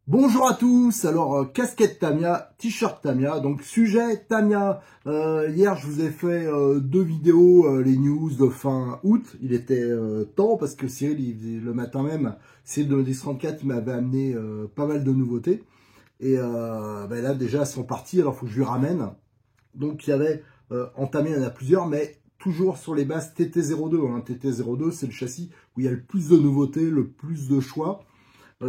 Bonjour à tous, alors casquette Tamiya, t-shirt Tamiya, donc sujet Tamiya. Hier je vous ai fait deux vidéos, les news de fin août. Il était temps parce que Cyril, le matin même, Cyril de Modis 34, il m'avait amené pas mal de nouveautés. Et là déjà elles sont parties, alors il faut que je lui ramène. Donc il y avait en Tamiya, il y en a plusieurs, mais toujours sur les bases TT02. Hein. TT02 c'est le châssis où il y a le plus de nouveautés, le plus de choix.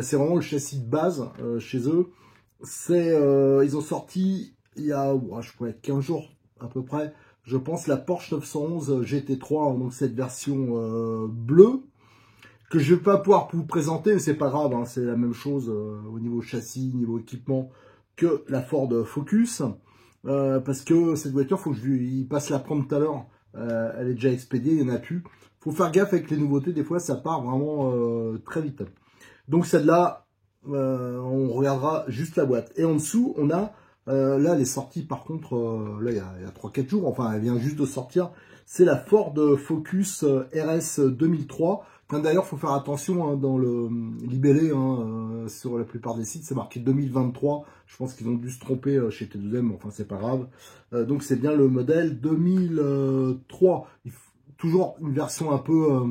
C'est vraiment le châssis de base chez eux. Ils ont sorti il y a je crois, 15 jours à peu près, je pense, la Porsche 911 GT3, donc cette version bleue, que je vais pas pouvoir vous présenter, mais c'est pas grave, hein, c'est la même chose au niveau châssis, niveau équipement que la Ford Focus. Parce que cette voiture, faut que il passe la prendre tout à l'heure. Elle est déjà expédiée, il n'y en a plus. Faut faire gaffe avec les nouveautés, des fois ça part vraiment très vite. Donc celle-là, on regardera juste la boîte. Et en dessous, on a, là elle est sortie par contre, là il y a 3-4 jours, enfin elle vient juste de sortir, c'est la Ford Focus RS 2003. D'ailleurs, il faut faire attention hein, dans le libellé, hein, sur la plupart des sites, c'est marqué 2023. Je pense qu'ils ont dû se tromper chez T2M, enfin c'est pas grave. Donc c'est bien le modèle 2003. Toujours une version un peu...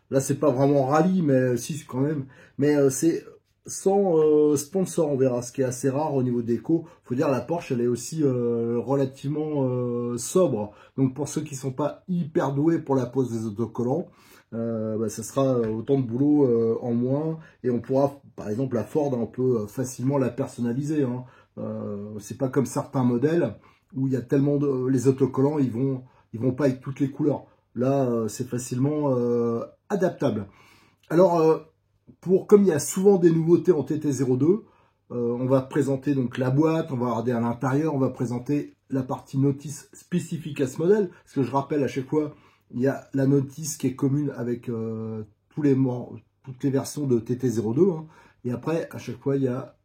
là, c'est pas vraiment rallye, mais si, quand même. Mais c'est sans sponsor, on verra, ce qui est assez rare au niveau déco. Faut dire, la Porsche, elle est aussi relativement sobre. Donc, pour ceux qui sont pas hyper doués pour la pose des autocollants, ça sera autant de boulot en moins. Et on pourra, par exemple, la Ford, on peut facilement la personnaliser. Hein. C'est pas comme certains modèles où il y a tellement de... Les autocollants, ils vont pas avec toutes les couleurs. Là, c'est facilement adaptable. Alors, comme il y a souvent des nouveautés en TT02, on va présenter donc la boîte, on va regarder à l'intérieur, on va présenter la partie notice spécifique à ce modèle. Parce que je rappelle à chaque fois, il y a la notice qui est commune avec toutes les versions de TT02. Hein, et après, à chaque fois, il y a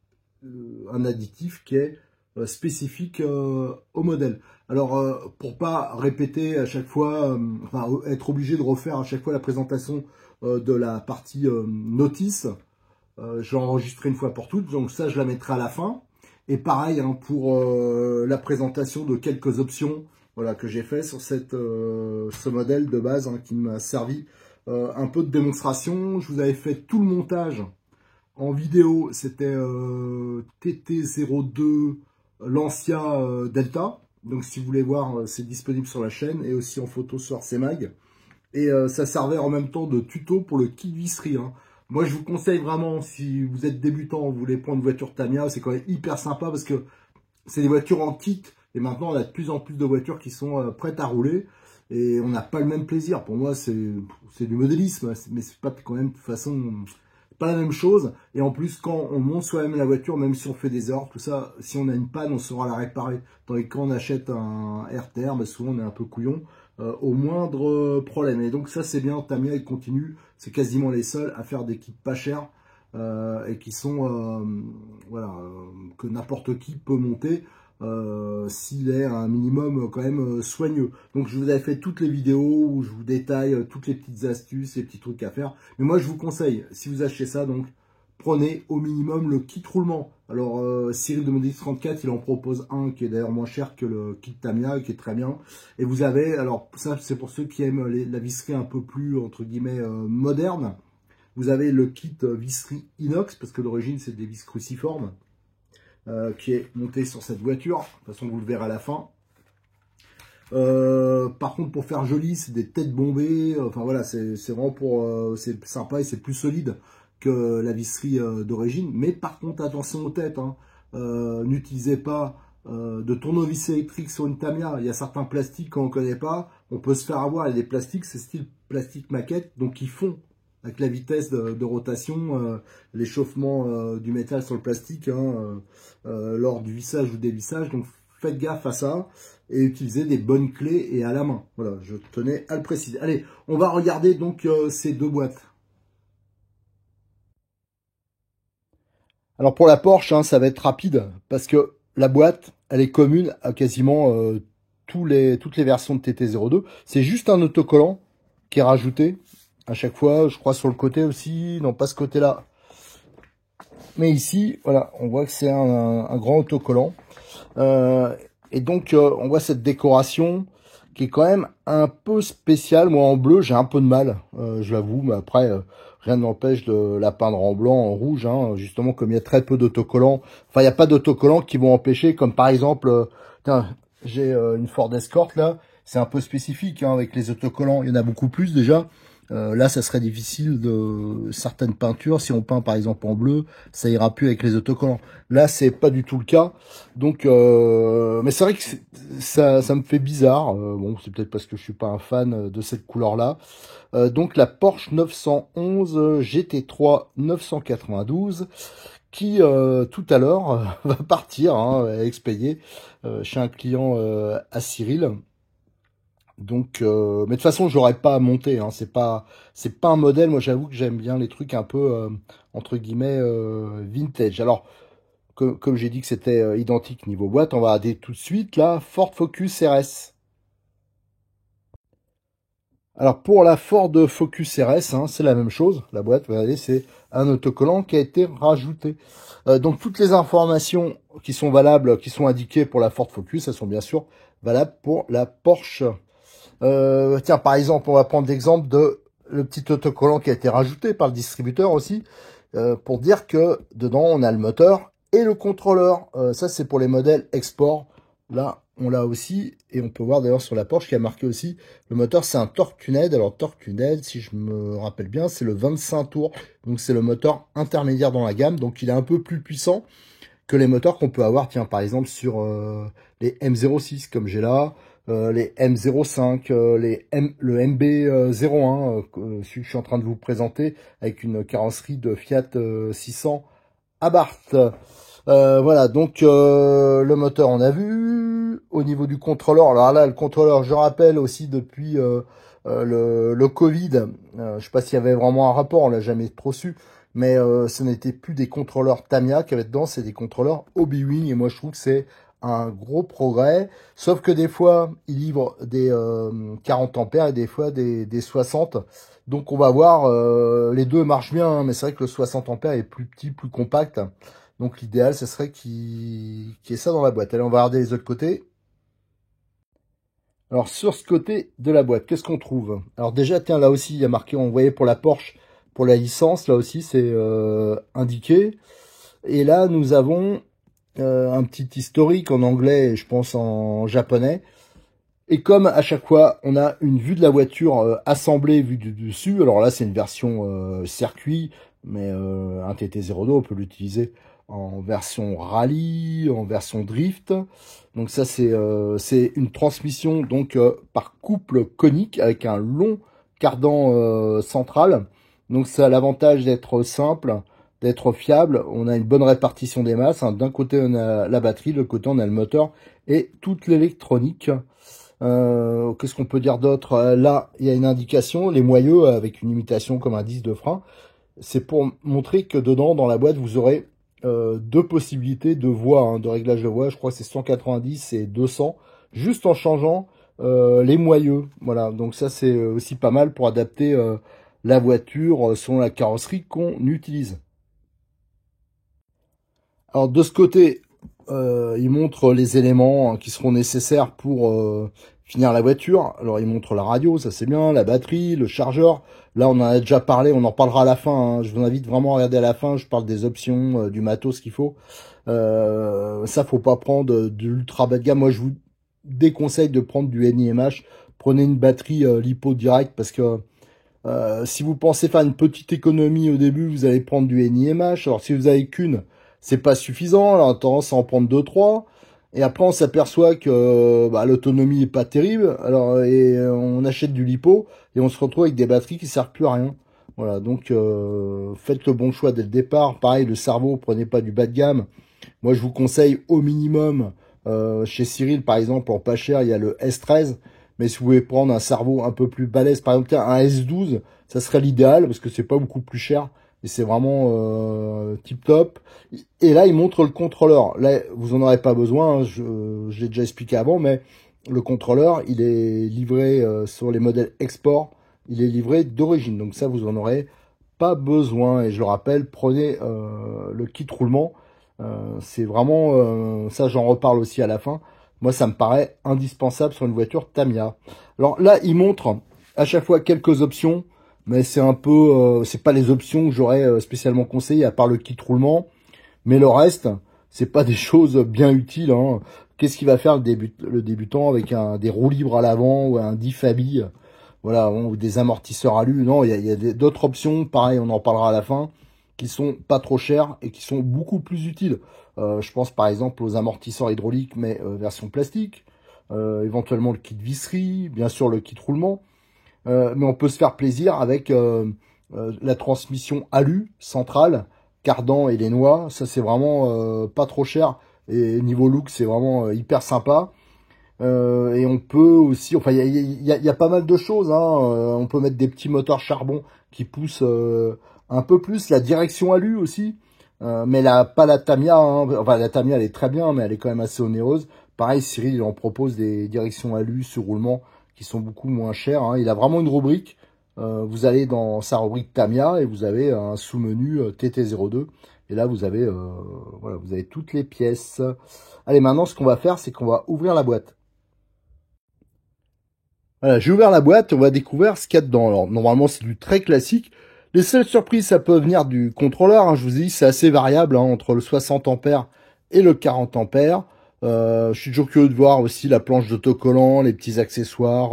un additif qui est spécifique au modèle. Alors, pour pas répéter à chaque fois, enfin, être obligé de refaire à chaque fois la présentation de la partie notice, je vais enregistrer une fois pour toutes, donc ça, je la mettrai à la fin. Et pareil, hein, pour la présentation de quelques options voilà, que j'ai fait sur ce modèle de base hein, qui m'a servi un peu de démonstration. Je vous avais fait tout le montage en vidéo, c'était TT02 Lancia Delta. Donc si vous voulez voir, c'est disponible sur la chaîne et aussi en photo sur RCMag. Et ça servait en même temps de tuto pour le kit visserie. Hein. Moi je vous conseille vraiment, si vous êtes débutant, vous voulez prendre une voiture Tamiya, c'est quand même hyper sympa parce que c'est des voitures en kit. Et maintenant on a de plus en plus de voitures qui sont prêtes à rouler. Et on n'a pas le même plaisir. Pour moi c'est du modélisme, mais c'est pas quand même de toute façon... pas la même chose, et en plus quand on monte soi-même la voiture, même si on fait des erreurs, tout ça, si on a une panne, on saura la réparer. Tandis que quand on achète un RTR, souvent on est un peu couillon, au moindre problème. Et donc ça c'est bien, Tamiya il continue, c'est quasiment les seuls à faire des kits pas chers, et qui sont, voilà, que n'importe qui peut monter, s'il est un minimum quand même soigneux. Donc je vous avais fait toutes les vidéos où je vous détaille toutes les petites astuces, les petits trucs à faire. Mais moi je vous conseille, si vous achetez ça, donc prenez au minimum le kit roulement. Alors Cyril de Modis 34, il en propose un qui est d'ailleurs moins cher que le kit Tamiya, qui est très bien. Et vous avez, alors ça c'est pour ceux qui aiment la visserie un peu plus entre guillemets moderne. Vous avez le kit visserie inox, parce que d'origine c'est des vis cruciformes. Qui est monté sur cette voiture. De toute façon, vous le verrez à la fin. Par contre, pour faire joli, c'est des têtes bombées. Enfin voilà, c'est vraiment pour... c'est sympa et c'est plus solide que la visserie d'origine. Mais par contre, attention aux têtes. Hein. N'utilisez pas de tournevis électrique sur une Tamiya. Il y a certains plastiques qu'on ne connaît pas. On peut se faire avoir. Il y a des plastiques, c'est style plastique maquette. Donc, ils font avec la vitesse de rotation, l'échauffement du métal sur le plastique hein, lors du vissage ou dévissage. Donc faites gaffe à ça et utilisez des bonnes clés et à la main. Voilà, je tenais à le préciser. Allez, on va regarder donc ces deux boîtes. Alors pour la Porsche, hein, ça va être rapide parce que la boîte, elle est commune à quasiment toutes les versions de TT02. C'est juste un autocollant qui est rajouté à chaque fois, je crois sur le côté aussi, non pas ce côté-là. Mais ici, voilà, on voit que c'est un grand autocollant. Et donc, on voit cette décoration qui est quand même un peu spéciale. Moi, en bleu, j'ai un peu de mal, je l'avoue. Mais après, rien ne m'empêche de la peindre en blanc, en rouge. Hein, justement, comme il y a très peu d'autocollants. Enfin, il n'y a pas d'autocollants qui vont empêcher, comme par exemple... tiens, j'ai une Ford Escort, là. C'est un peu spécifique, hein, avec les autocollants. Il y en a beaucoup plus, déjà. Là, ça serait difficile de certaines peintures. Si on peint, par exemple, en bleu, ça ira plus avec les autocollants. Là, c'est pas du tout le cas. Donc, mais c'est vrai que ça me fait bizarre. Bon, c'est peut-être parce que je suis pas un fan de cette couleur-là. Donc, la Porsche 911 GT3 992 qui, tout à l'heure, va partir, hein, expédier chez un client à Cyril. Donc, mais de toute façon, j'aurais pas à monter. Hein, c'est pas un modèle. Moi, j'avoue que j'aime bien les trucs un peu entre guillemets vintage. Alors, comme j'ai dit que c'était identique niveau boîte, on va regarder tout de suite là, Ford Focus RS. Alors pour la Ford Focus RS, hein, c'est la même chose. La boîte, vous regardez, c'est un autocollant qui a été rajouté. Donc toutes les informations qui sont valables, qui sont indiquées pour la Ford Focus, elles sont bien sûr valables pour la Porsche. Tiens, par exemple, on va prendre l'exemple de le petit autocollant qui a été rajouté par le distributeur aussi, pour dire que dedans, on a le moteur et le contrôleur. Ça, c'est pour les modèles export. Là, on l'a aussi, et on peut voir d'ailleurs sur la Porsche qui a marqué aussi, le moteur, c'est un Torque Tunnel. Alors, Torque Tunnel, si je me rappelle bien, c'est le 25 tours. Donc, c'est le moteur intermédiaire dans la gamme. Donc, il est un peu plus puissant que les moteurs qu'on peut avoir, tiens, par exemple, sur les M06, comme j'ai là, les M05, le MB01, celui que je suis en train de vous présenter, avec une carrosserie de Fiat 600 Abarth. Voilà, donc le moteur on a vu. Au niveau du contrôleur, alors là, le contrôleur, je rappelle aussi depuis le Covid, je sais pas s'il y avait vraiment un rapport, on l'a jamais trop su, mais ce n'était plus des contrôleurs Tamiya qu'il y avait dedans, c'est des contrôleurs Obi-Wan, et moi je trouve que c'est un gros progrès, sauf que des fois, il livre des 40 ampères et des fois des 60. Donc on va voir, les deux marchent bien, hein, mais c'est vrai que le 60 ampères est plus petit, plus compact. Donc l'idéal, ce serait qu'il y ait ça dans la boîte. Allez, on va regarder les autres côtés. Alors sur ce côté de la boîte, qu'est-ce qu'on trouve? Alors déjà, tiens, là aussi, il y a marqué, on voyait pour la Porsche, pour la licence, là aussi, c'est indiqué. Et là, nous avons un petit historique en anglais et je pense en japonais. Et comme à chaque fois, on a une vue de la voiture assemblée, vue du dessus. Alors là, c'est une version circuit, mais un TT02, on peut l'utiliser en version rallye, en version drift. Donc ça, c'est une transmission donc par couple conique avec un long cardan central. Donc ça a l'avantage d'être simple, d'être fiable. On a une bonne répartition des masses. Hein. D'un côté, on a la batterie, de l'autre côté, on a le moteur et toute l'électronique. Qu'est-ce qu'on peut dire d'autre? Là, il y a une indication, les moyeux avec une imitation comme un disque de frein. C'est pour montrer que dedans, dans la boîte, vous aurez deux possibilités de voix, hein, de réglage de voix. Je crois que c'est 190 et 200, juste en changeant les moyeux. Voilà, donc ça c'est aussi pas mal pour adapter la voiture selon la carrosserie qu'on utilise. Alors de ce côté, il montre les éléments qui seront nécessaires pour finir la voiture. Alors il montre la radio, ça c'est bien, la batterie, le chargeur. Là on en a déjà parlé, on en parlera à la fin. Hein. Je vous invite vraiment à regarder à la fin. Je parle des options, du matos qu'il faut. Ça faut pas prendre de l'ultra bas de gamme. Moi je vous déconseille de prendre du NIMH. Prenez une batterie lipo direct parce que si vous pensez faire une petite économie au début, vous allez prendre du NIMH. Alors si vous avez qu'une, c'est pas suffisant. Alors on a tendance à en prendre deux, trois. Et après on s'aperçoit que bah, l'autonomie est pas terrible. Alors et on achète du lipo et on se retrouve avec des batteries qui servent plus à rien. Voilà, donc faites le bon choix dès le départ. Pareil, le cerveau, prenez pas du bas de gamme. Moi je vous conseille au minimum, chez Cyril par exemple, pour pas cher, il y a le S13. Mais si vous voulez prendre un cerveau un peu plus balèze, par exemple, tiens, un S12, ça serait l'idéal parce que c'est pas beaucoup plus cher et c'est vraiment tip top. Et là, il montre le contrôleur. Là, vous en aurez pas besoin, hein, je l'ai déjà expliqué avant, mais le contrôleur, il est livré sur les modèles export, il est livré d'origine. Donc ça, vous en aurez pas besoin. Et je le rappelle, prenez le kit roulement. C'est vraiment, ça j'en reparle aussi à la fin. Moi, ça me paraît indispensable sur une voiture Tamiya. Alors là, il montre à chaque fois quelques options, mais c'est un peu, c'est pas les options que j'aurais spécialement conseillé à part le kit roulement. Mais le reste, c'est pas des choses bien utiles, hein. Qu'est-ce qu'il va faire le débutant avec des roues libres à l'avant ou un diff-habille, voilà, ou des amortisseurs alu? Non, il y a d'autres options, pareil, on en parlera à la fin, qui sont pas trop chères et qui sont beaucoup plus utiles. Je pense par exemple aux amortisseurs hydrauliques, mais version plastique, éventuellement le kit visserie, bien sûr le kit roulement, mais on peut se faire plaisir avec la transmission alu centrale, cardan et les noix. Ça c'est vraiment pas trop cher et niveau look c'est vraiment hyper sympa. Et on peut aussi, enfin il y a pas mal de choses, hein. On peut mettre des petits moteurs charbon qui poussent un peu plus, la direction alu aussi, mais pas la Tamiya, hein. Enfin la Tamiya elle est très bien, mais elle est quand même assez onéreuse. Pareil, Cyril il en propose des directions alu sur roulement qui sont beaucoup moins chères, hein. Il a vraiment une rubrique. Vous allez dans sa rubrique Tamiya et vous avez un sous-menu TT02. Et là, vous avez, voilà, vous avez toutes les pièces. Allez, maintenant, ce qu'on va faire, c'est qu'on va ouvrir la boîte. Voilà, j'ai ouvert la boîte, on va découvrir ce qu'il y a dedans. Alors, normalement, c'est du très classique. Les seules surprises, ça peut venir du contrôleur, hein. Je vous ai dit, c'est assez variable, hein, entre le 60 ampères et le 40 ampères. Je suis toujours curieux de voir aussi la planche d'autocollant, les petits accessoires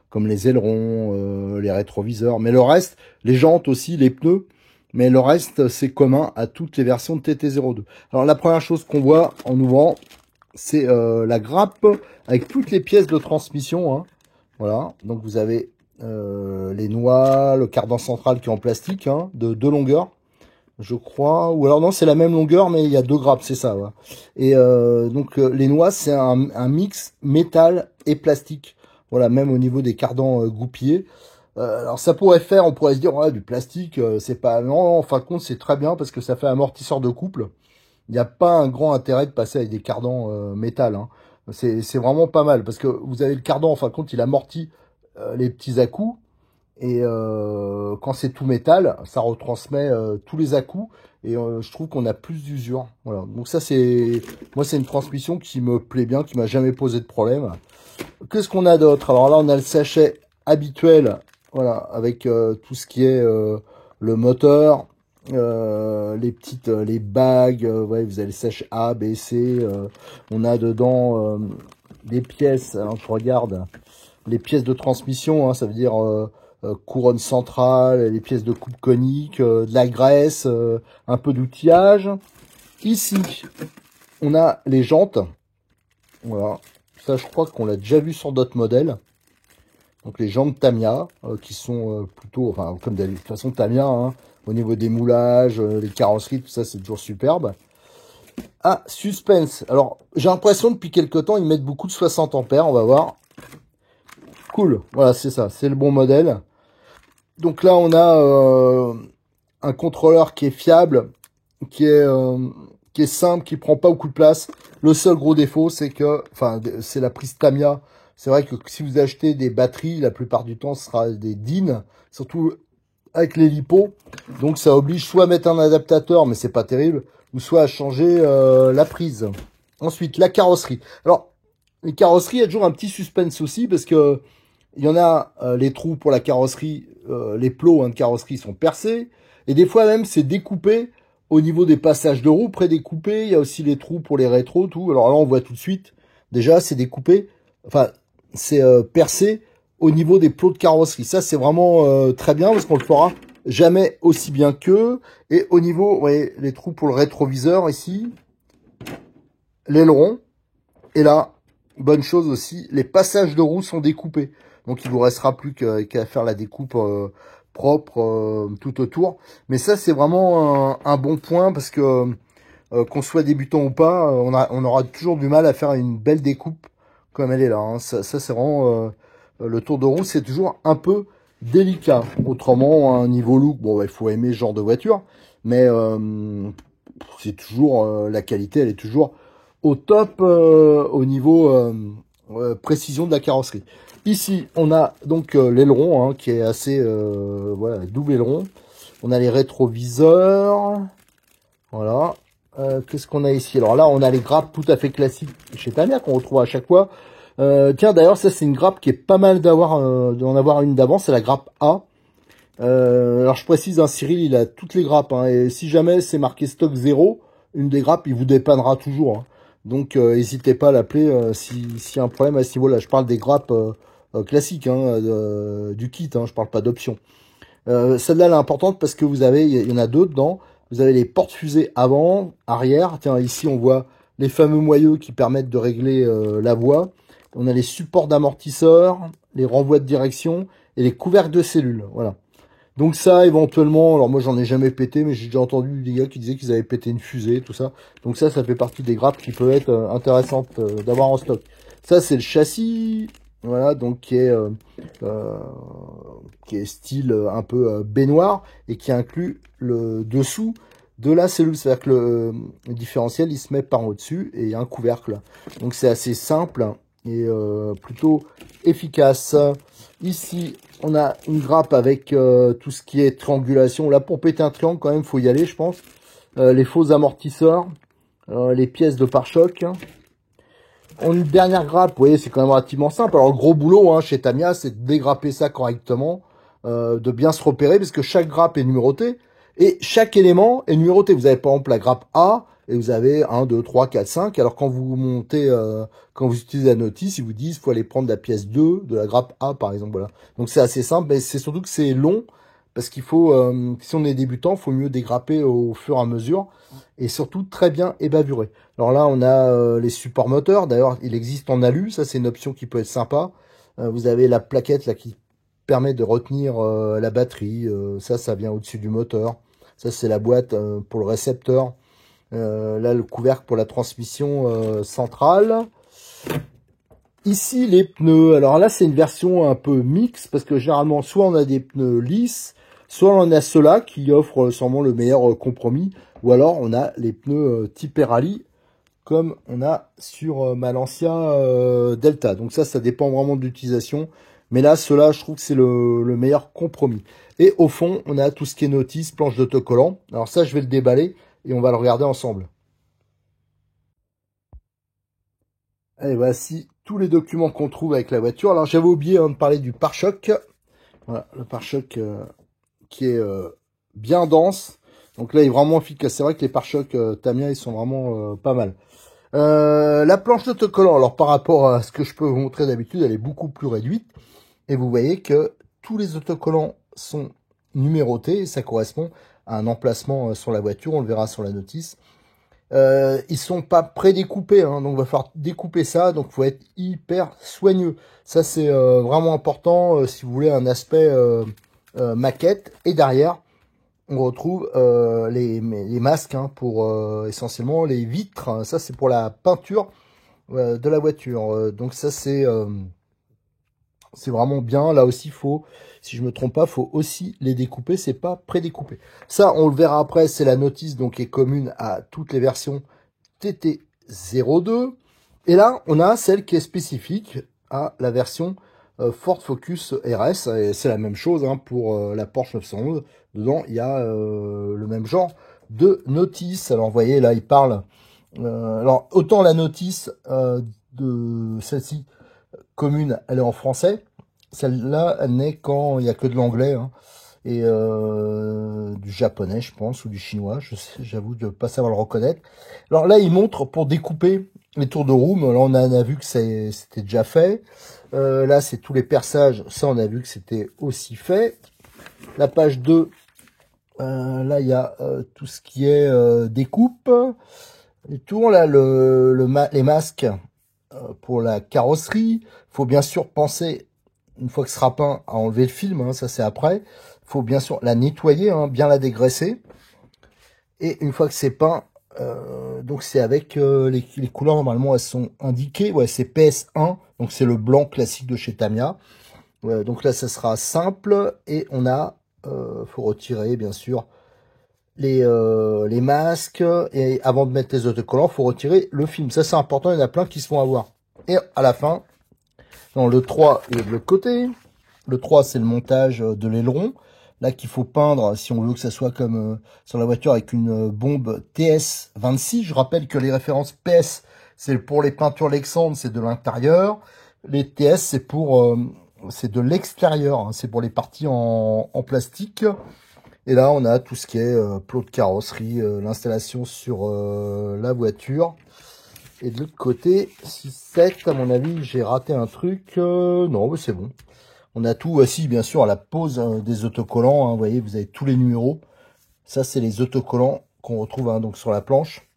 comme les ailerons, les rétroviseurs. Mais le reste, les jantes aussi, les pneus. Mais le reste, c'est commun à toutes les versions de TT02. Alors, la première chose qu'on voit en ouvrant, c'est la grappe avec toutes les pièces de transmission, hein. Voilà, donc vous avez les noix, le cardan central qui est en plastique, hein, de 2 longueurs, je crois. Ou alors non, c'est la même longueur, mais il y a 2 grappes, c'est ça. Ouais. Et donc les noix, c'est un mix métal et plastique. Voilà, même au niveau des cardans goupillés. Alors ça pourrait faire, on pourrait se dire, ouais, du plastique, c'est pas... Non, en fin de compte, c'est très bien parce que ça fait amortisseur de couple. Il n'y a pas un grand intérêt de passer avec des cardans métal, hein. C'est vraiment pas mal parce que vous avez le cardan, en fin de compte, il amortit les petits à-coups. Et quand c'est tout métal, ça retransmet tous les à-coups. Et je trouve qu'on a plus d'usure. Voilà. Donc ça, moi, c'est une transmission qui me plaît bien, qui m'a jamais posé de problème. Qu'est-ce qu'on a d'autre? Alors là, on a le sachet habituel, voilà, avec tout ce qui est le moteur, les bagues, ouais, vous avez le sachet A, B, C. On a dedans des pièces. Alors je regarde les pièces de transmission, hein, ça veut dire couronne centrale, les pièces de coupe conique, de la graisse, un peu d'outillage. Ici, on a les jantes. Voilà. Ça, je crois qu'on l'a déjà vu sur d'autres modèles. Donc, les jantes Tamiya, qui sont plutôt, enfin, comme de toute façon, Tamiya, hein, au niveau des moulages, les carrosseries, tout ça, c'est toujours superbe. Ah, suspense. Alors, j'ai l'impression, depuis quelques temps, ils mettent beaucoup de 60 ampères. On va voir. Cool. Voilà, c'est ça. C'est le bon modèle. Donc là, on a un contrôleur qui est fiable, qui est simple, qui prend pas beaucoup de place. Le seul gros défaut, c'est que, enfin, c'est la prise Tamiya. C'est vrai que si vous achetez des batteries, la plupart du temps, ce sera des DIN, surtout avec les lipos. Donc ça oblige soit à mettre un adaptateur, mais c'est pas terrible, ou soit à changer la prise. Ensuite, la carrosserie. Alors, les carrosseries, il y a toujours un petit suspense aussi, parce que il y en a les trous pour la carrosserie, les plots, hein, de carrosserie sont percés. Et des fois même, c'est découpé au niveau des passages de roues, pré-découpé. Il y a aussi les trous pour les rétros, tout. Alors là, on voit tout de suite. Déjà, c'est découpé. Enfin, c'est percé au niveau des plots de carrosserie. Ça, c'est vraiment très bien parce qu'on le fera jamais aussi bien qu'eux. Et au niveau, vous voyez, les trous pour le rétroviseur ici, l'aileron. Et là, bonne chose aussi, les passages de roues sont découpés. Donc, il vous restera plus qu'à faire la découpe propre tout autour. Mais ça, c'est vraiment un bon point parce que qu'on soit débutant ou pas, on aura toujours du mal à faire une belle découpe comme elle est là, hein. Ça c'est vraiment... le tour de roue, c'est toujours un peu délicat. Autrement, à un niveau look, bon, il faut aimer ce genre de voiture. Mais c'est toujours... la qualité, elle est toujours au top au niveau précision de la carrosserie. Ici, on a donc l'aileron, hein, qui est assez... voilà, double aileron. On a les rétroviseurs. Voilà. Qu'est-ce qu'on a ici? Alors là, on a les grappes tout à fait classiques chez Tamiya qu'on retrouve à chaque fois. Tiens, d'ailleurs, ça c'est une grappe qui est pas mal d'en avoir une d'avance. C'est la grappe A. Alors je précise, hein, Cyril, il a toutes les grappes. Hein, et si jamais c'est marqué stock 0, une des grappes, il vous dépannera toujours. Hein. Donc n'hésitez pas à l'appeler s'il y a un problème à ce niveau-là. Je parle des grappes classiques, hein, du kit. Hein, je parle pas d'options. Celle-là, elle est importante parce que il y en a deux dedans. Vous avez les portes-fusées avant, arrière. Tiens, ici, on voit les fameux moyeux qui permettent de régler la voie. On a les supports d'amortisseurs, les renvois de direction et les couvercles de cellules. Voilà. Donc ça, éventuellement, alors moi, j'en ai jamais pété, mais j'ai déjà entendu des gars qui disaient qu'ils avaient pété une fusée, tout ça. Donc ça fait partie des grappes qui peuvent être intéressantes d'avoir en stock. Ça, c'est le châssis. Voilà, donc qui est style un peu baignoire et qui inclut le dessous de la cellule. C'est-à-dire que le différentiel, il se met par au-dessus et il y a un couvercle. Donc c'est assez simple et plutôt efficace. Ici, on a une grappe avec tout ce qui est triangulation. Là, pour péter un triangle, quand même, faut y aller, je pense. Les faux amortisseurs, les pièces de pare-choc. Une dernière grappe, vous voyez, c'est quand même relativement simple. Alors, le gros boulot hein, chez Tamiya, c'est de dégrapper ça correctement, de bien se repérer, parce que chaque grappe est numérotée, et chaque élément est numéroté. Vous avez par exemple la grappe A, et vous avez 1, 2, 3, 4, 5. Alors, quand vous montez, quand vous utilisez la notice, ils vous disent qu'il faut aller prendre la pièce 2 de la grappe A, par exemple. Voilà. Donc, c'est assez simple, mais c'est surtout que c'est long, parce qu'il faut, si on est débutant, il faut mieux dégrapper au fur et à mesure, et surtout très bien ébavuré. Alors là, on a les supports moteurs. D'ailleurs, il existe en alu. Ça, c'est une option qui peut être sympa. Vous avez la plaquette là qui permet de retenir la batterie. Ça vient au-dessus du moteur. Ça, c'est la boîte pour le récepteur. Là, le couvercle pour la transmission centrale. Ici, les pneus. Alors là, c'est une version un peu mixte parce que généralement, soit on a des pneus lisses, soit on a ceux-là qui offrent sûrement le meilleur compromis. Ou alors, on a les pneus type Rally comme on a sur ma Lancia Delta. Donc ça dépend vraiment de l'utilisation. Mais là, ceux-là, je trouve que c'est le meilleur compromis. Et au fond, on a tout ce qui est notice, planche d'autocollant. Alors ça, je vais le déballer et on va le regarder ensemble. Et voici tous les documents qu'on trouve avec la voiture. Alors j'avais oublié de parler du pare-choc. Voilà, le pare-choc qui est bien dense. Donc là, il est vraiment efficace. C'est vrai que les pare-chocs Tamiya, ils sont vraiment pas mal. La planche d'autocollant, alors par rapport à ce que je peux vous montrer d'habitude, elle est beaucoup plus réduite. Et vous voyez que tous les autocollants sont numérotés. Et ça correspond à un emplacement sur la voiture. On le verra sur la notice. Ils sont pas prédécoupés, hein, donc il va falloir découper ça. Donc il faut être hyper soigneux. Ça c'est vraiment important si vous voulez un aspect maquette. Et derrière, on retrouve les masques hein, pour essentiellement les vitres. Hein. Ça, c'est pour la peinture de la voiture. Donc ça, c'est vraiment bien. Là aussi, faut, si je me trompe pas, faut aussi les découper. C'est pas prédécoupé. Ça, on le verra après. C'est la notice donc qui est commune à toutes les versions TT02. Et là, on a celle qui est spécifique à la version Ford Focus RS, et c'est la même chose hein, pour la Porsche 911. Dedans, il y a le même genre de notice. Alors, vous voyez, là, il parle... alors, autant la notice de celle-ci, commune, elle est en français. Celle-là, elle n'est quand il n'y a que de l'anglais. Hein, et du japonais, je pense, ou du chinois. J'avoue de ne pas savoir le reconnaître. Alors là, il montre pour découper les tours de roue. Là, on a vu que c'était déjà fait. Là, c'est tous les perçages. Ça, on a vu que c'était aussi fait. La page 2, là, il y a tout ce qui est découpe. Les tours, là, les masques pour la carrosserie. Il faut bien sûr penser, une fois que ce sera peint, à enlever le film. Hein, ça, c'est après. Il faut bien sûr la nettoyer, hein, bien la dégraisser. Et une fois que c'est peint, donc c'est avec les couleurs, normalement, elles sont indiquées. Ouais, c'est PS1, donc c'est le blanc classique de chez Tamiya. Donc là, ça sera simple. Et on a, faut retirer, bien sûr, les masques. Et avant de mettre les autocollants, faut retirer le film. Ça, c'est important, il y en a plein qui se font avoir. Et à la fin, dans le 3, il est de l'autre côté. Le 3, c'est le montage de l'aileron. là qu'il faut peindre si on veut que ça soit comme sur la voiture avec une bombe TS26. Je rappelle que les références PS, c'est pour les peintures Lexandre, c'est de l'intérieur. Les TS, c'est de l'extérieur, hein, c'est pour les parties en plastique. Et là, on a tout ce qui est plot de carrosserie, l'installation sur la voiture. Et de l'autre côté, 6-7, à mon avis, j'ai raté un truc. Non, mais c'est bon. On a tout aussi, bien sûr, à la pose des autocollants. Hein, vous voyez, vous avez tous les numéros. Ça, c'est les autocollants qu'on retrouve donc sur la planche.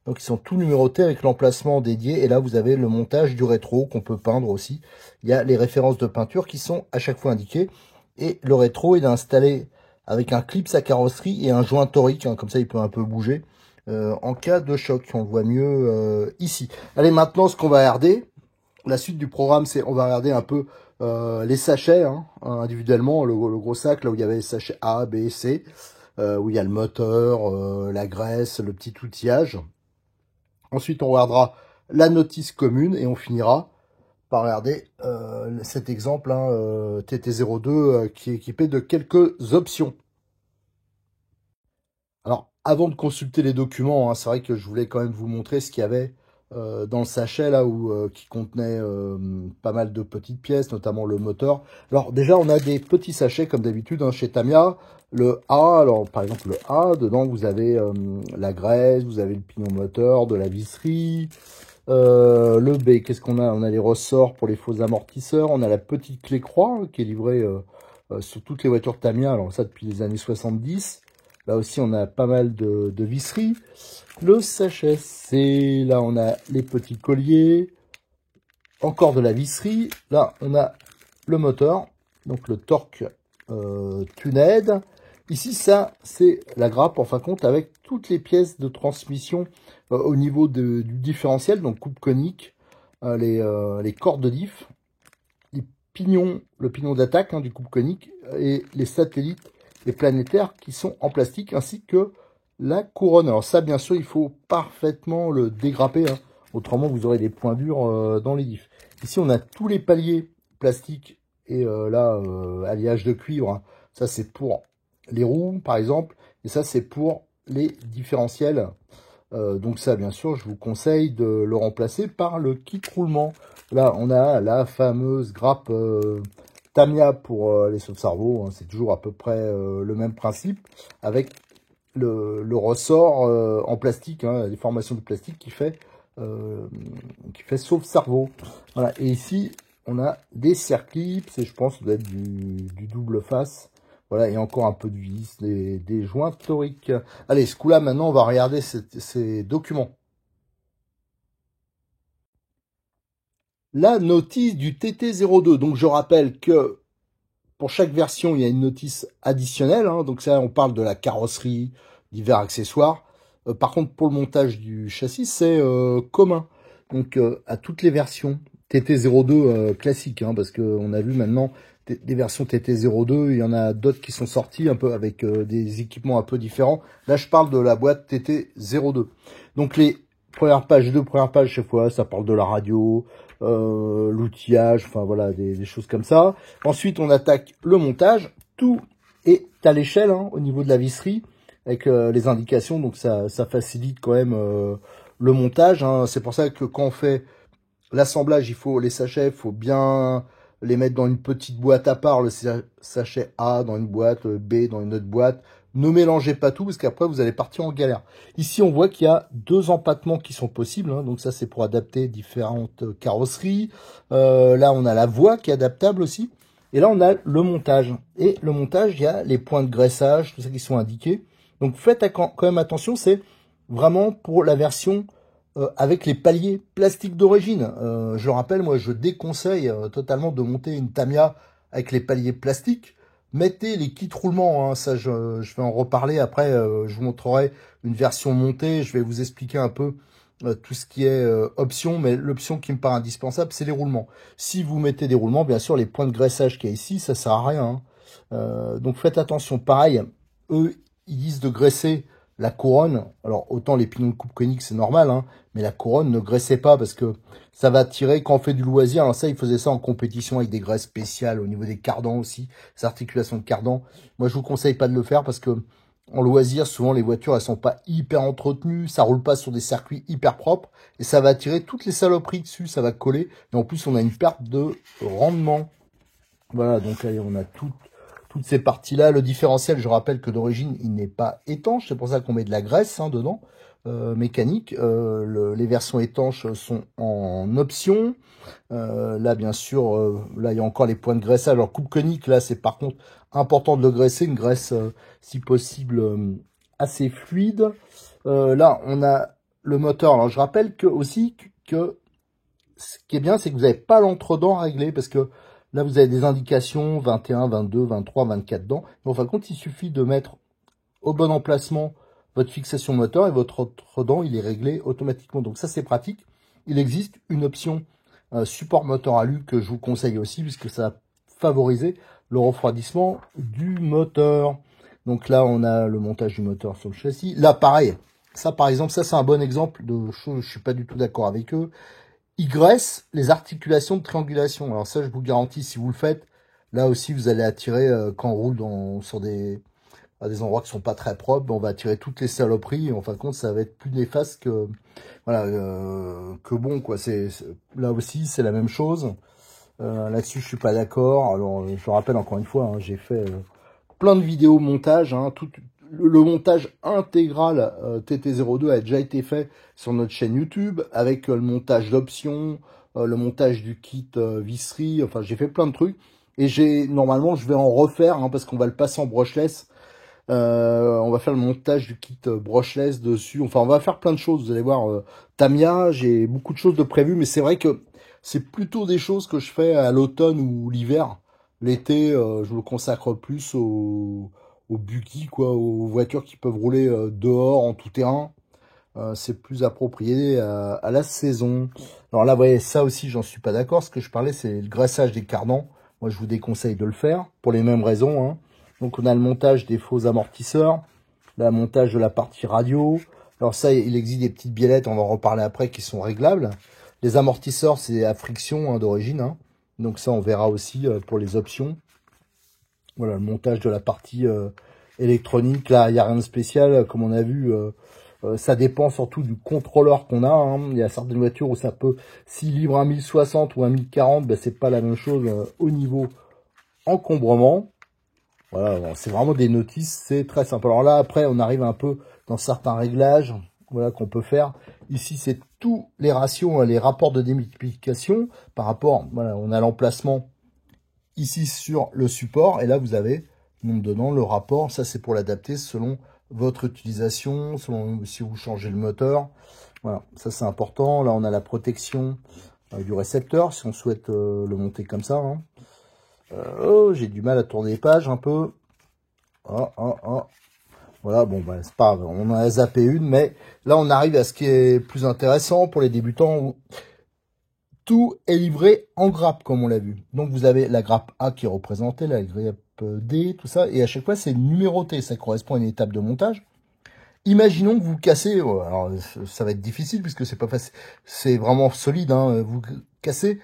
Donc, ils sont tous numérotés avec l'emplacement dédié. Et là, vous avez le montage du rétro qu'on peut peindre aussi. Il y a les références de peinture qui sont à chaque fois indiquées. Et le rétro, il est installé avec un clip à carrosserie et un joint torique. Hein, comme ça, il peut un peu bouger en cas de choc. On le voit mieux ici. Allez, maintenant, ce qu'on va regarder, la suite du programme, c'est on va regarder un peu les sachets hein, individuellement. Le gros sac, là où il y avait les sachets A, B, C, où il y a le moteur, la graisse, le petit outillage. Ensuite, on regardera la notice commune et on finira par regarder cet exemple hein, TT02 qui est équipé de quelques options. Alors, avant de consulter les documents, hein, c'est vrai que je voulais quand même vous montrer ce qu'il y avait dans le sachet là où qui contenait pas mal de petites pièces, notamment le moteur. Alors déjà, on a des petits sachets comme d'habitude hein, chez Tamiya. Le A, alors par exemple le A, dedans vous avez la graisse, vous avez le pignon moteur, de la visserie. Le B, qu'est-ce qu'on a? On a les ressorts pour les faux amortisseurs. On a la petite clé croix hein, qui est livrée sur toutes les voitures Tamiya. Alors ça depuis les années 70. Là aussi, on a pas mal de visseries. Le sachet C, là, on a les petits colliers. Encore de la visserie. Là, on a le moteur. Donc, le torque Tuned. Ici, ça, c'est la grappe, en fin de compte, avec toutes les pièces de transmission au niveau du différentiel. Donc, coupe conique, les cordes de diff, les pignons, le pignon d'attaque hein, du coupe conique et les satellites, les planétaires qui sont en plastique, ainsi que la couronne. Alors ça, bien sûr, il faut parfaitement le dégrapper, hein. Autrement, vous aurez des points durs dans les diffs. Ici, on a tous les paliers plastiques et là, alliage de cuivre. Hein. Ça, c'est pour les roues, par exemple. Et ça, c'est pour les différentiels. Donc ça, bien sûr, je vous conseille de le remplacer par le kit roulement. Là, on a la fameuse grappe Tamiya pour les sauve-cerveau. Hein. C'est toujours à peu près le même principe, avec le ressort en plastique, hein, la déformation de plastique qui fait sauve-cerveau. Voilà. Et ici, on a des circlips, et je pense que ça doit être du double face. Voilà, et encore un peu de vis, des joints toriques. Allez, ce coup-là, maintenant, on va regarder ces documents. La notice du TT02. Donc, je rappelle que pour chaque version, il y a une notice additionnelle. Hein, donc, ça, on parle de la carrosserie, divers accessoires. Par contre, pour le montage du châssis, c'est commun. Donc, à toutes les versions TT02 classiques. Hein, parce qu'on a vu maintenant des versions TT02. Il y en a d'autres qui sont sorties un peu avec des équipements un peu différents. Là, je parle de la boîte TT02. Donc, les premières pages, deux premières pages, chaque fois, ça parle de la radio, l'outillage, enfin voilà, des choses comme ça. Ensuite, on attaque le montage. Tout est à l'échelle hein, au niveau de la visserie, avec les indications, donc ça facilite quand même le montage. Hein. C'est pour ça que quand on fait l'assemblage, les sachets, il faut bien les mettre dans une petite boîte à part, le sachet A dans une boîte, B dans une autre boîte. Ne mélangez pas tout, parce qu'après, vous allez partir en galère. Ici, on voit qu'il y a deux empattements qui sont possibles. Hein, donc ça, c'est pour adapter différentes carrosseries. Là, on a la voie qui est adaptable aussi. Et là, on a le montage. Et le montage, il y a les points de graissage, tout ça qui sont indiqués. Donc, faites quand même attention, c'est vraiment pour la version avec les paliers plastiques d'origine. Je rappelle, moi, je déconseille totalement de monter une Tamiya avec les paliers plastiques. Mettez les kits roulements, hein, ça je vais en reparler après, je vous montrerai une version montée, je vais vous expliquer un peu tout ce qui est option, mais l'option qui me paraît indispensable, c'est les roulements. Si vous mettez des roulements, bien sûr, les points de graissage qu'il y a ici, ça sert à rien. Hein. Donc faites attention, pareil, eux, ils disent de graisser la couronne, alors autant les pinots de coupe conique c'est normal, hein, mais la couronne ne graissait pas parce que ça va tirer quand on fait du loisir. Alors ça, il faisait ça en compétition avec des graisses spéciales au niveau des cardans aussi, les articulations de cardan. Moi, je vous conseille pas de le faire parce que en loisir, souvent les voitures elles sont pas hyper entretenues, ça roule pas sur des circuits hyper propres et ça va attirer toutes les saloperies dessus, ça va coller. Et en plus, on a une perte de rendement. Voilà, donc allez, on a toutes ces parties-là. Le différentiel, je rappelle que d'origine, il n'est pas étanche. C'est pour ça qu'on met de la graisse dedans, mécanique. Les versions étanches sont en option. Là, bien sûr, là, il y a encore les points de graissage. Alors, coupe conique, là, c'est par contre important de le graisser. Une graisse, si possible, assez fluide. Là, on a le moteur. Alors, je rappelle que aussi que ce qui est bien, c'est que vous n'avez pas l'entre-dents à régler parce que là, vous avez des indications 21, 22, 23, 24 dents. Mais en fin de compte, il suffit de mettre au bon emplacement votre fixation moteur et votre entre-dent, il est réglé automatiquement. Donc ça, c'est pratique. Il existe une option support moteur alu que je vous conseille aussi puisque ça va favoriser le refroidissement du moteur. Donc là, on a le montage du moteur sur le châssis. Là, pareil. Ça, par exemple, ça, c'est un bon exemple de choses. Je suis pas du tout d'accord avec eux. Ils graissent les articulations de triangulation. Alors ça, je vous garantis, si vous le faites, là aussi, vous allez attirer, quand on roule sur à des endroits qui sont pas très propres, on va attirer toutes les saloperies. Et en fin de compte, ça va être plus néfaste que, voilà, que bon, quoi. Là aussi, c'est la même chose. Là-dessus, je suis pas d'accord. Alors, je rappelle encore une fois, j'ai fait plein de vidéos montage, le montage intégral TT02 a déjà été fait sur notre chaîne YouTube avec le montage d'options, le montage du kit visserie. Enfin, j'ai fait plein de trucs et normalement je vais en refaire parce qu'on va le passer en brushless. On va faire le montage du kit brushless dessus. Enfin, on va faire plein de choses. Vous allez voir, Tamiya, j'ai beaucoup de choses de prévues, mais c'est vrai que c'est plutôt des choses que je fais à l'automne ou l'hiver. L'été, je me consacre plus aux buggy, quoi, aux voitures qui peuvent rouler dehors, en tout terrain. C'est plus approprié à la saison. Alors là, vous voyez, ça aussi, j'en suis pas d'accord. Ce que je parlais, c'est le graissage des cardans. Moi, je vous déconseille de le faire, pour les mêmes raisons. Donc, on a le montage des faux amortisseurs, le montage de la partie radio. Alors ça, il existe des petites biellettes, on va en reparler après, qui sont réglables. Les amortisseurs, c'est à friction d'origine. Donc ça, on verra aussi pour les options. Voilà, le montage de la partie électronique. Là, il n'y a rien de spécial. Comme on a vu, ça dépend surtout du contrôleur qu'on a. Il y a certaines voitures où ça peut, s'il livre un 1060 ou un 1040, ben, c'est pas la même chose au niveau encombrement. Voilà, c'est vraiment des notices, c'est très simple. Alors là, après, on arrive un peu dans certains réglages, voilà, qu'on peut faire. Ici, c'est tous les ratios, les rapports de démultiplication par rapport, voilà, on a l'emplacement ici sur le support, et là, vous avez, nombre dedans, le rapport. Ça, c'est pour l'adapter selon votre utilisation, selon si vous changez le moteur. Voilà, ça, c'est important. Là, on a la protection du récepteur, si on souhaite le monter comme ça. Oh, j'ai du mal à tourner les pages un peu. Voilà, bon, bah, c'est pas grave, on en a zappé une, mais là, on arrive à ce qui est plus intéressant pour les débutants, où tout est livré en grappe, comme on l'a vu. Donc, vous avez la grappe A qui est représentée, la grappe D, tout ça, et à chaque fois, c'est numéroté, ça correspond à une étape de montage. Imaginons que vous cassez, alors ça va être difficile puisque c'est pas facile, c'est vraiment solide, vous cassez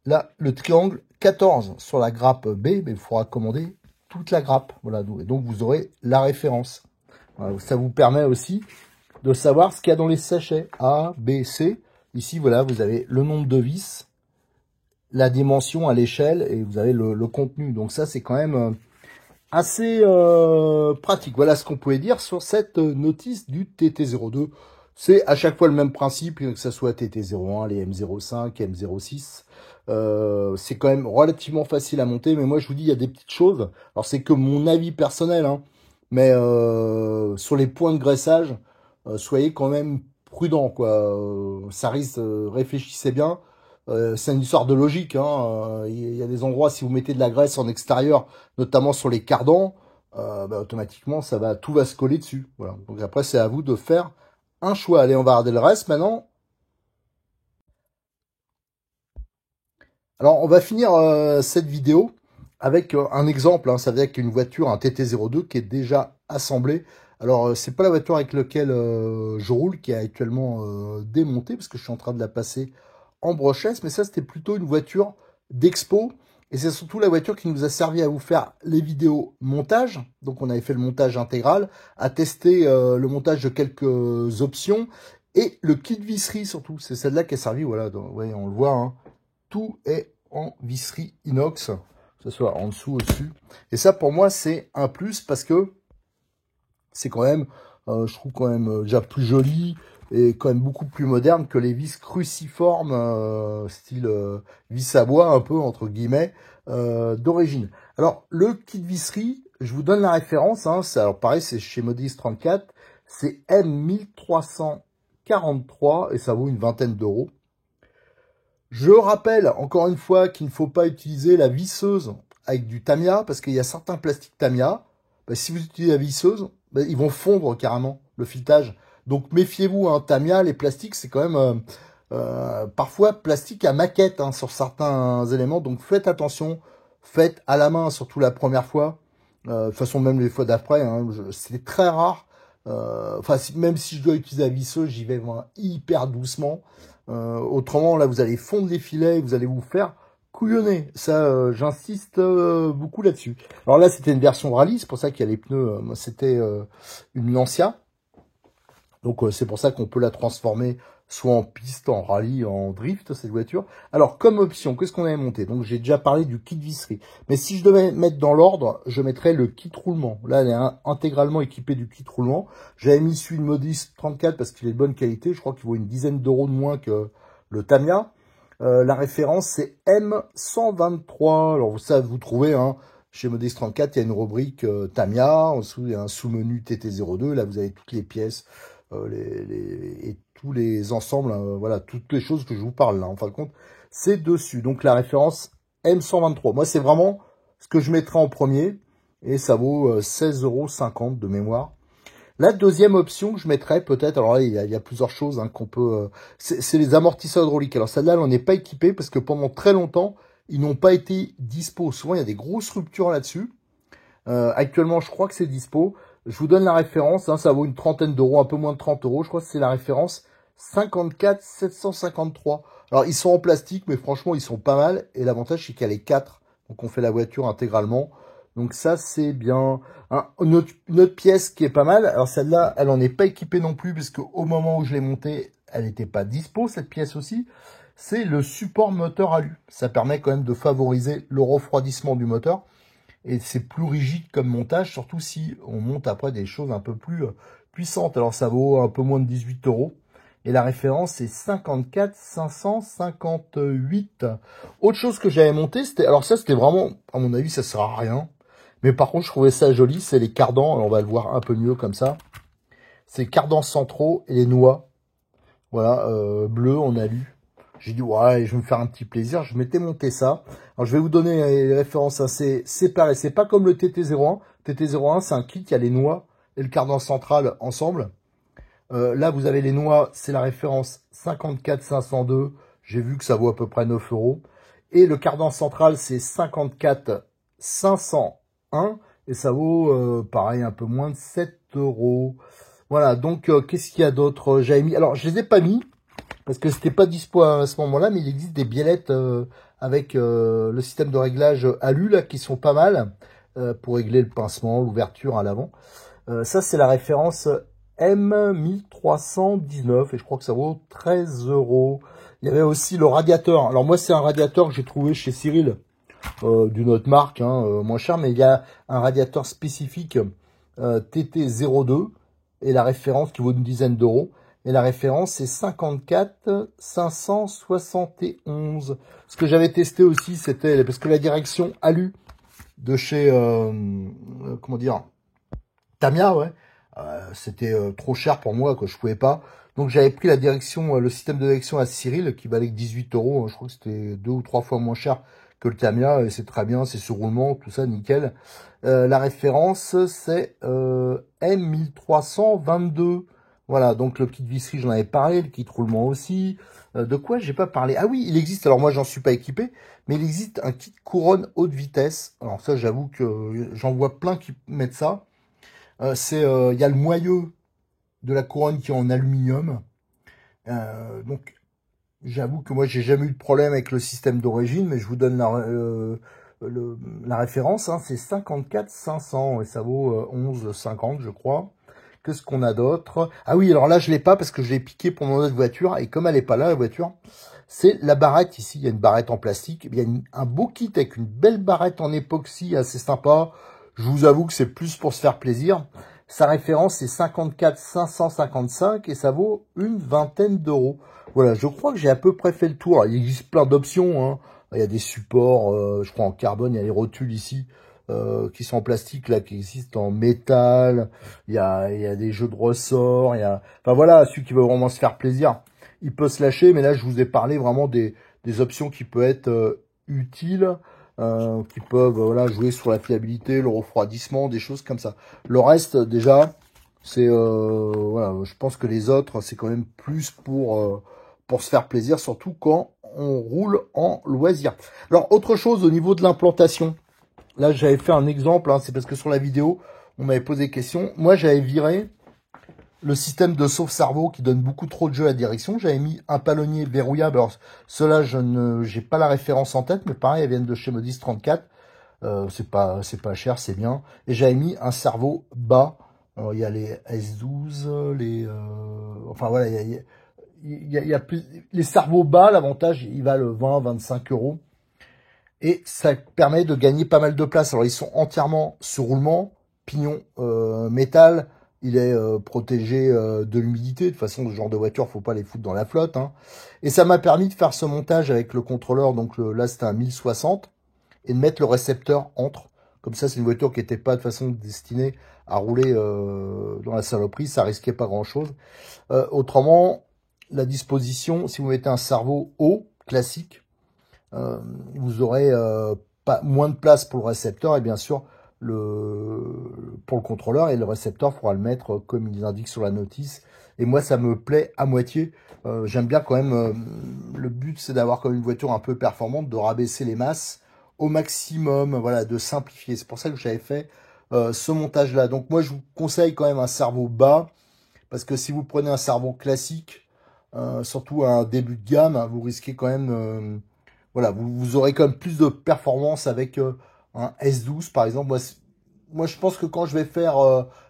là le triangle 14 sur la grappe B, mais il faudra commander toute la grappe, voilà, et donc vous aurez la référence. Voilà, ça vous permet aussi de savoir ce qu'il y a dans les sachets A, B, C. Ici, voilà, vous avez le nombre de vis, la dimension à l'échelle et vous avez le contenu. Donc ça, c'est quand même assez pratique. Voilà ce qu'on pouvait dire sur cette notice du TT02. C'est à chaque fois le même principe, que ce soit TT01, les M05, M06. C'est quand même relativement facile à monter, mais moi je vous dis, il y a des petites choses. Alors c'est que mon avis personnel, mais sur les points de graissage, soyez quand même prudent, quoi. Ça risque, réfléchissez bien. C'est une histoire de logique. Il y a des endroits, si vous mettez de la graisse en extérieur, notamment sur les cardans, bah, automatiquement, tout va se coller dessus. Voilà. Donc après, c'est à vous de faire un choix. Allez, on va regarder le reste maintenant. Alors, on va finir cette vidéo avec un exemple. Ça veut dire qu'une voiture, un TT02, qui est déjà assemblée Alors, c'est pas la voiture avec laquelle je roule, qui est actuellement démontée, parce que je suis en train de la passer en brochesse, mais ça, c'était plutôt une voiture d'expo, et c'est surtout la voiture qui nous a servi à vous faire les vidéos montage. Donc, on avait fait le montage intégral, à tester le montage de quelques options, et le kit visserie surtout. C'est celle-là qui a servi, voilà, ouais, on le voit, hein. Tout est en visserie inox, que ce soit en dessous, au-dessus. Et ça, pour moi, c'est un plus, parce que c'est quand même, je trouve quand même déjà plus joli et quand même beaucoup plus moderne que les vis cruciformes, style vis à bois, un peu, entre guillemets, d'origine. Alors, le kit visserie, je vous donne la référence, hein, alors pareil, c'est chez Modis 34, c'est M1343 et ça vaut une vingtaine d'euros. Je rappelle encore une fois qu'il ne faut pas utiliser la visseuse avec du Tamiya, parce qu'il y a certains plastiques Tamiya, si vous utilisez la visseuse, ils vont fondre carrément le filetage. Donc méfiez-vous, hein, Tamiya, les plastiques, c'est quand même parfois plastique à maquette, hein, sur certains éléments. Donc faites attention, faites à la main, surtout la première fois. De toute façon, même les fois d'après, hein, c'est très rare. Même si je dois utiliser la visseuse, j'y vais vraiment hyper doucement. Autrement, là, vous allez fondre les filets, vous allez vous faire couillonner. Ça, j'insiste beaucoup là-dessus. Alors là, c'était une version rallye, c'est pour ça qu'il y a les pneus, c'était une Lancia. Donc c'est pour ça qu'on peut la transformer soit en piste, en rallye, en drift, cette voiture. Alors, comme option, qu'est-ce qu'on avait monté? Donc, j'ai déjà parlé du kit visserie. Mais si je devais mettre dans l'ordre, je mettrais le kit roulement. Là, elle est intégralement équipée du kit roulement. J'avais mis celui de Modis 34 parce qu'il est de bonne qualité. Je crois qu'il vaut une dizaine d'euros de moins que le Tamiya. La référence, c'est M123. Alors, ça, vous trouvez, hein, chez Modis 34, il y a une rubrique Tamiya. En dessous, il y a un sous-menu TT02. Là, vous avez toutes les pièces. Et tous les ensembles, voilà, toutes les choses que je vous parle là, en fin de compte, c'est dessus. Donc la référence M123. Moi, c'est vraiment ce que je mettrai en premier, et ça vaut 16,50 € de mémoire. La deuxième option que je mettrais peut-être, alors là, il y a plusieurs choses, hein, qu'on peut... c'est les amortisseurs hydrauliques. Alors celle-là, on n'est pas équipé parce que pendant très longtemps, ils n'ont pas été dispo. Souvent, il y a des grosses ruptures là-dessus. Actuellement, je crois que c'est dispo. Je vous donne la référence, hein, ça vaut une trentaine d'euros, un peu moins de 30 €. Je crois que c'est la référence 54 753. Alors, ils sont en plastique, mais franchement, ils sont pas mal. Et l'avantage, c'est qu'il y a les 4. Donc, on fait la voiture intégralement. Donc, ça, c'est bien. Hein, une autre pièce qui est pas mal. Alors, celle-là, elle en est pas équipée non plus, puisque au moment où je l'ai montée, elle n'était pas dispo, cette pièce aussi. C'est le support moteur alu. Ça permet quand même de favoriser le refroidissement du moteur. Et c'est plus rigide comme montage, surtout si on monte après des choses un peu plus puissantes. Alors ça vaut un peu moins de 18 €. Et la référence, c'est 54 558. Autre chose que j'avais monté, c'était... Alors ça, c'était vraiment... À mon avis, ça sert à rien. Mais par contre, je trouvais ça joli. C'est les cardans. Alors on va le voir un peu mieux comme ça. C'est les cardans centraux et les noix. Voilà, bleu en alu. J'ai dit, ouais, je vais me faire un petit plaisir. Je m'étais monté ça. Alors, je vais vous donner les références assez séparées. C'est pas comme le TT01. TT01, c'est un kit qui a les noix et le cardan central ensemble. Là, vous avez les noix. C'est la référence 54 502. J'ai vu que ça vaut à peu près 9 €. Et le cardan central, c'est 54 501. Et ça vaut, pareil, un peu moins de 7 €. Voilà, donc, qu'est-ce qu'il y a d'autre? J'avais mis... Alors, je les ai pas mis parce que c'était pas dispo à ce moment-là, mais il existe des biellettes avec le système de réglage alu là qui sont pas mal pour régler le pincement, l'ouverture à l'avant. Ça c'est la référence M1319 et je crois que ça vaut 13 €. Il y avait aussi le radiateur. Alors moi c'est un radiateur que j'ai trouvé chez Cyril d'une autre marque, hein, moins cher, mais il y a un radiateur spécifique TT02 et la référence qui vaut une dizaine d'euros. Et la référence, c'est 54 571. Ce que j'avais testé aussi, c'était... Parce que la direction alu de chez... comment dire, Tamiya, ouais. C'était trop cher pour moi, quoi. Je pouvais pas. Donc, j'avais pris la direction, le système de direction à Cyril, qui valait que 18 €. Je crois que c'était 2 ou 3 fois moins cher que le Tamiya. Et c'est très bien, c'est sur roulement, tout ça, nickel. La référence, c'est M1322. Voilà, donc le kit visserie, j'en avais parlé, le kit roulement aussi. De quoi j'ai pas parlé? Ah oui, il existe, alors moi j'en suis pas équipé, mais il existe un kit couronne haute vitesse. Alors ça, j'avoue que j'en vois plein qui mettent ça. Il y a le moyeu de la couronne qui est en aluminium. Donc, j'avoue que moi, j'ai jamais eu de problème avec le système d'origine, mais je vous donne la référence. Hein, c'est 54 500 et ça vaut 11,50 je crois. Qu'est-ce qu'on a d'autre? Ah oui, alors là, je l'ai pas parce que je l'ai piqué pour mon autre voiture. Et comme elle est pas là, la voiture, c'est la barrette ici. Il y a une barrette en plastique. Il y a un beau kit avec une belle barrette en époxy assez sympa. Je vous avoue que c'est plus pour se faire plaisir. Sa référence, c'est 54 555 et ça vaut une vingtaine d'euros. Voilà, je crois que j'ai à peu près fait le tour. Il existe plein d'options. Hein. Il y a des supports, je crois en carbone. Il y a les rotules ici. Qui sont en plastique là, qui existent en métal, il y a des jeux de ressorts, enfin voilà, celui qui veut vraiment se faire plaisir, il peut se lâcher, mais là je vous ai parlé vraiment des options qui peuvent être utiles, qui peuvent voilà, jouer sur la fiabilité, le refroidissement, des choses comme ça. Le reste déjà, c'est voilà, je pense que les autres, c'est quand même plus pour se faire plaisir, surtout quand on roule en loisir. Alors autre chose au niveau de l'implantation. Là, j'avais fait un exemple, hein, c'est parce que sur la vidéo, on m'avait posé des questions. Moi, j'avais viré le système de sauve-cerveau qui donne beaucoup trop de jeu à la direction. J'avais mis un palonnier verrouillable. Alors, ceux-là, j'ai pas la référence en tête, mais pareil, elles viennent de chez Modis 34. C'est pas cher, c'est bien. Et j'avais mis un cerveau bas. Alors, il y a les S12, enfin voilà, il y a plus les cerveaux bas. L'avantage, il valent 20-25 euros. Et ça permet de gagner pas mal de place. Alors, ils sont entièrement sur roulement, pignon métal. Il est protégé de l'humidité. De toute façon, ce genre de voiture, faut pas les foutre dans la flotte. Hein. Et ça m'a permis de faire ce montage avec le contrôleur. Donc là, c'était un 1060. Et de mettre le récepteur entre. Comme ça, c'est une voiture qui n'était pas de façon destinée à rouler dans la saloperie. Ça risquait pas grand-chose. Autrement, la disposition, si vous mettez un cerveau haut, classique, vous aurez pas moins de place pour le récepteur et bien sûr pour le contrôleur, et le récepteur faudra le mettre comme il indique sur la notice. Et moi, ça me plaît à moitié. J'aime bien quand même, le but c'est d'avoir comme une voiture un peu performante, de rabaisser les masses au maximum, voilà, de simplifier. C'est pour ça que j'avais fait ce montage là. Donc moi, je vous conseille quand même un cerveau bas, parce que si vous prenez un cerveau classique, surtout à un début de gamme, vous risquez quand même voilà, vous aurez quand même plus de performance avec un S12 par exemple. Moi, je pense que quand je vais faire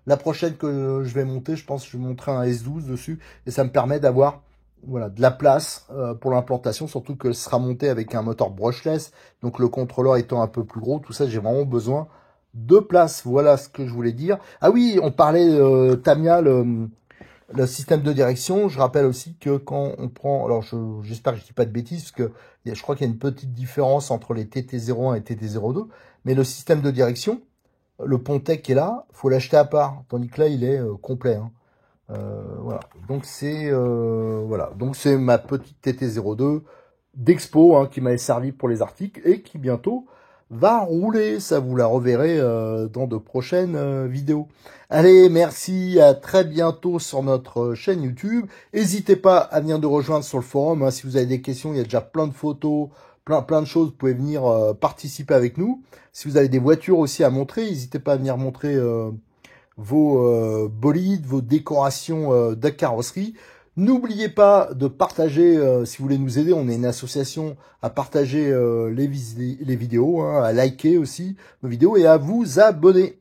la prochaine que je vais monter, je pense que je vais montrer un S12 dessus. Et ça me permet d'avoir voilà, de la place pour l'implantation, surtout que ce sera monté avec un moteur brushless. Donc le contrôleur étant un peu plus gros, tout ça, j'ai vraiment besoin de place. Voilà ce que je voulais dire. Ah oui, on parlait Tamiya, le système de direction. Je rappelle aussi que quand on prend, alors j'espère que je dis pas de bêtises, parce que je crois qu'il y a une petite différence entre les TT01 et TT02, mais le système de direction, le Pontec qui est là, faut l'acheter à part, tandis que là il est complet. Hein. Voilà. Donc c'est ma petite TT02 d'expo hein, qui m'avait servi pour les articles et qui bientôt va rouler. Ça, vous la reverrez dans de prochaines vidéos. Allez, merci, à très bientôt sur notre chaîne YouTube. N'hésitez pas à venir nous rejoindre sur le forum. Hein, si vous avez des questions, il y a déjà plein de photos, plein de choses. Vous pouvez venir participer avec nous. Si vous avez des voitures aussi à montrer, n'hésitez pas à venir montrer vos bolides, vos décorations de carrosserie. N'oubliez pas de partager, si vous voulez nous aider, on est une association, à partager les vidéos, hein, à liker aussi nos vidéos et à vous abonner.